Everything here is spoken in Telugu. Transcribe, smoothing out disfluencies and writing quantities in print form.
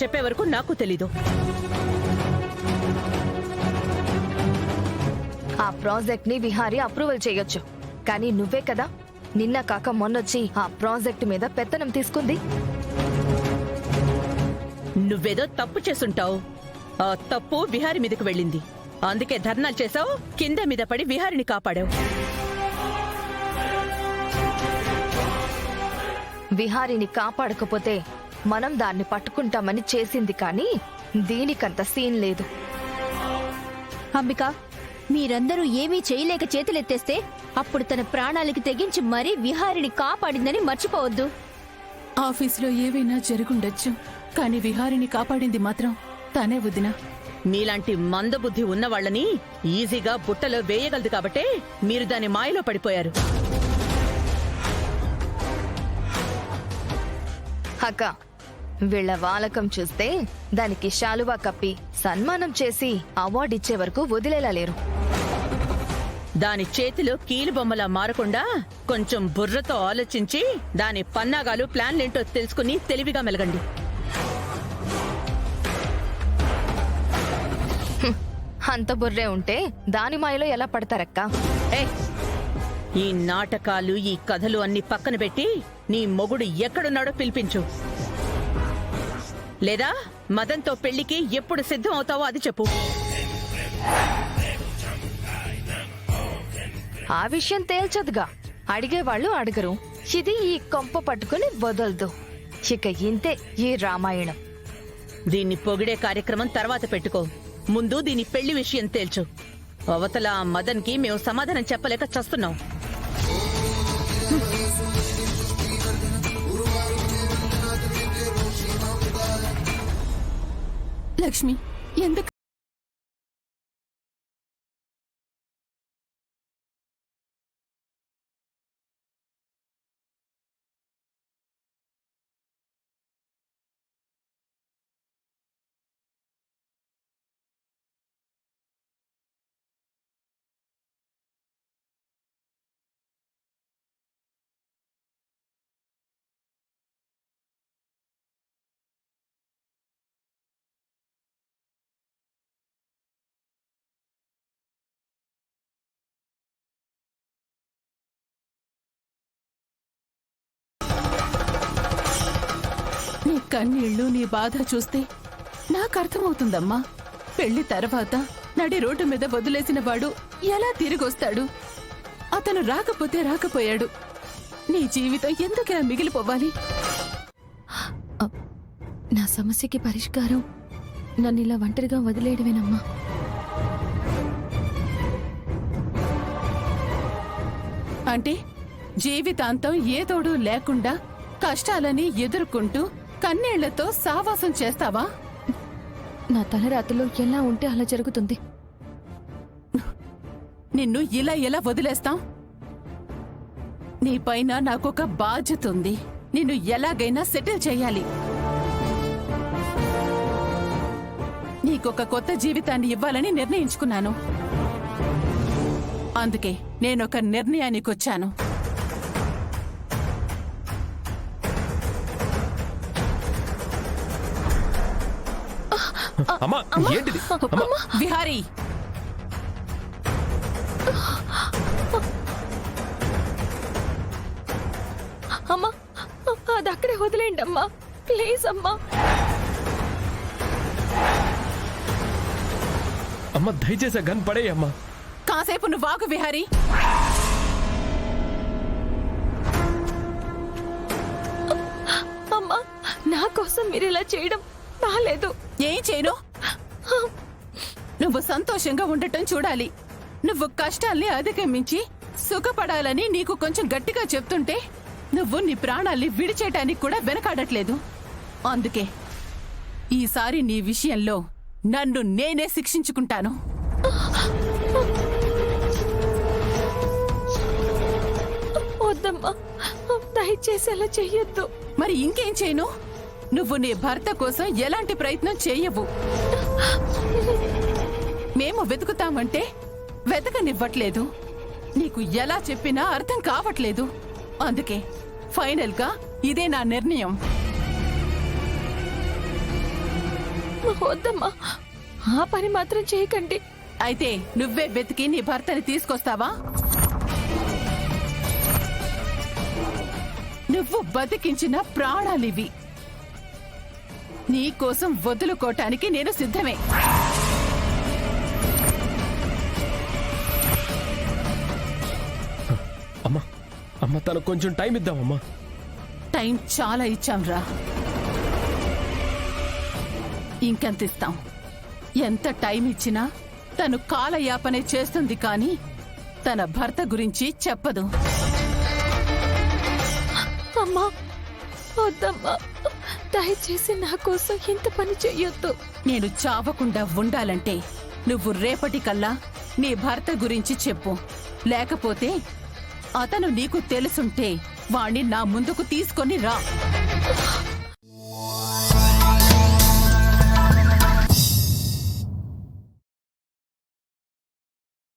చెప్పే వరకు నాకు తెలీదు. ఆ ప్రాజెక్ట్ ని విహారీ అప్రూవల్ చేయొచ్చు, కానీ నువ్వే కదా నిన్న కాక మొన్నొచ్చి ఆ ప్రాజెక్ట్ మీద పెత్తనం తీసుకుంది. నువ్వేదో తప్పు చేసుంటావు. ఆ తప్పు విహారీ మీదకు వెళ్ళింది. అందుకే ధర్నాలు చేసావు, కింద మీద పడి విహారిని కాపాడావు. విహారీని కాపాడకపోతే మనం దాన్ని పట్టుకుంటామని చేసింది, కానీ దీనికంత సీన్ లేదు. అంబిక, మీరందరూ ఏమీ చేయలేక చేతులెత్తేస్తే అప్పుడు తన ప్రాణాలకి తెగించి మరీ విహారిని కాపాడిందని మర్చిపోవద్దు. ఆఫీసులో ఏవైనా జరుగుండొచ్చు, కానీ విహారిని కాపాడింది మాత్రం తనే వదినా. మీలాంటి మందబుద్ధి ఉన్న వాళ్ళని ఈజీగా బుట్టలో వేయగలదు కాబట్టే మీరు దాని మాయలో పడిపోయారు. అక్క, వీళ్ల వాలకం చూస్తే దానికి శాలువా కప్పి సన్మానం చేసి అవార్డు ఇచ్చే వరకు వదిలేలా లేరు. దాని చేతిలో కీలుబొమ్మలా మారకుండా కొంచెం బుర్రతో ఆలోచించి దాని పన్నాగాలు ప్లాన్లేంటో తెలుసుకుని తెలివిగా మెలగండి. అంత బుర్రే ఉంటే దాని మాయలో ఎలా పడతారక్క? ఈ నాటకాలు, ఈ కథలు అన్ని పక్కన పెట్టి నీ మొగుడు ఎక్కడున్నాడో పిలిపించు. లేదా మదన్తో పెళ్లికి ఎప్పుడు సిద్ధం అవుతావో అది చెప్పు. ఆ విషయం తేల్చదుగా, అడిగేవాళ్లు అడగరు. ఇది ఈ కొంప పట్టుకుని వదలదు. ఇక ఇంతే ఈ రామాయణం. దీన్ని పొగిడే కార్యక్రమం తర్వాత పెట్టుకో. ముందు దీని పెళ్లి విషయం తేల్చు. అవతల మదన్ కి మేము సమాధానం చెప్పలేక చస్తున్నాం. లక్ష్మి, ఎందుకు నీ కన్నీళ్లు, నీ బాధ చూస్తే నాకు అర్థమవుతుందమ్మా. పెళ్లి తర్వాత నడి రోడ్డు మీద వదిలేసిన వాడు ఎలా తిరిగొస్తాడు? అతను రాకపోతే రాకపోయాడు. నీ జీవితం ఎందుకిలా మిగిలిపోవాలి? నా సమస్యకి పరిష్కారం నన్ను ఇలా ఒంటరిగా వదిలేయడమేనమ్మా. అంటే జీవితాంతం ఏ తోడు లేకుండా కష్టాలని ఎదుర్కొంటూ కన్నీళ్లతో సావాసం చేస్తావా? నా తలరాతలో ఎలా ఉంటే అలా జరుగుతుంది. నిన్ను ఇలా ఎలా వదిలేస్తాం? నీ పైన నాకొక బాధ్యత ఉంది. నిన్ను ఎలాగైనా సెటిల్ చేయాలి. నీకొక కొత్త జీవితాన్ని ఇవ్వాలని నిర్ణయించుకున్నాను. అందుకే నేనొక నిర్ణయానికొచ్చాను. విహారీ, అమ్మా, అది అక్కడే వదిలేండి అమ్మా, ప్లీజ్ అమ్మా. అమ్మ, దయచేసి గన్ పడేయమ్మా. కాసేపు నువ్వు వాగు విహారీ. అమ్మా, నా కోసం మీరు ఇలా చేయడం బాలేదు. ఏం చేయను? నువ్వు సంతోషంగా ఉండటం చూడాలి. నువ్వు కష్టాల్ని అధిగమించి సుఖపడాలని నీకు కొంచెం గట్టిగా చెప్తుంటే నువ్వు నీ ప్రాణాల్ని విడిచేయటానికి కూడా వెనకాడట్లేదు. అందుకే ఈసారి నీ విషయంలో నన్ను నేనే శిక్షించుకుంటాను. వద్దమ్మా, దయచేసి అలా చెయ్యొద్దు. మరి ఇంకేం చేయను? నువ్వు నీ భర్త కోసం ఎలాంటి ప్రయత్నం చెయ్యవు. మేము వెతుకుతామంటే వెతకనివ్వట్లేదు. నీకు ఎలా చెప్పినా అర్థం కావట్లేదు. అందుకే ఫైనల్ గా ఇదే నా నిర్ణయం. వద్దమ్మా, ఆ పని మాత్రం చేయకండి. అయితే నువ్వే వెతికి నీ భర్తని తీసుకొస్తావా? నువ్వు బతికించిన ప్రాణాలివి. నీ కోసం వదులుకోటానికి నేను సిద్ధమే. అమ్మా అమ్మ తనకు కొంచెం టైం ఇద్దామమ్మా. టైం చాలా ఇచ్చాంరా. ఇంకెంత ఇస్తాం? ఎంత టైం ఇచ్చినా తను కాలయాపనే చేస్తుంది కానీ తన భర్త గురించి చెప్పదు. అమ్మా వద్దమ్మా, దయచేసి నా కోసం ఇంత పని చెయ్యొద్దు. నేను చావకుండా ఉండాలంటే నువ్వు రేపటికల్లా నీ భర్త గురించి చెప్పు. లేకపోతే అతను నీకు తెలుసుంటే వాణ్ణి నా ముందుకు తీసుకొని రా.